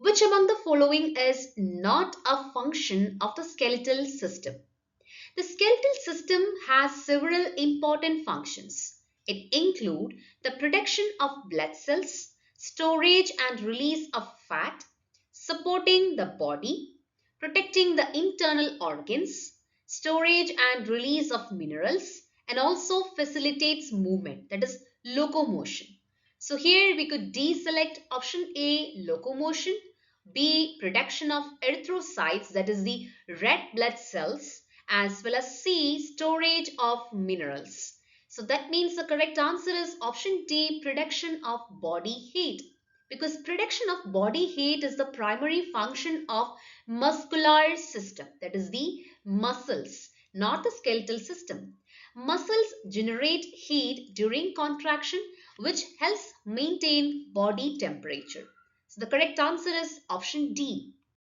Which among the following is not a function of the skeletal system? The skeletal system has several important functions. It includes the production of blood cells, storage and release of fat, supporting the body, protecting the internal organs, storage and release of minerals, and also facilitates movement, that is locomotion. So here we could deselect option A, locomotion, B, production of erythrocytes, that is the red blood cells, as well as C, storage of minerals. So that means the correct answer is option D, production of body heat. Because production of body heat is the primary function of muscular system, that is the muscles, not the skeletal system. Muscles generate heat during contraction, which helps maintain body temperature. So the correct answer is option D.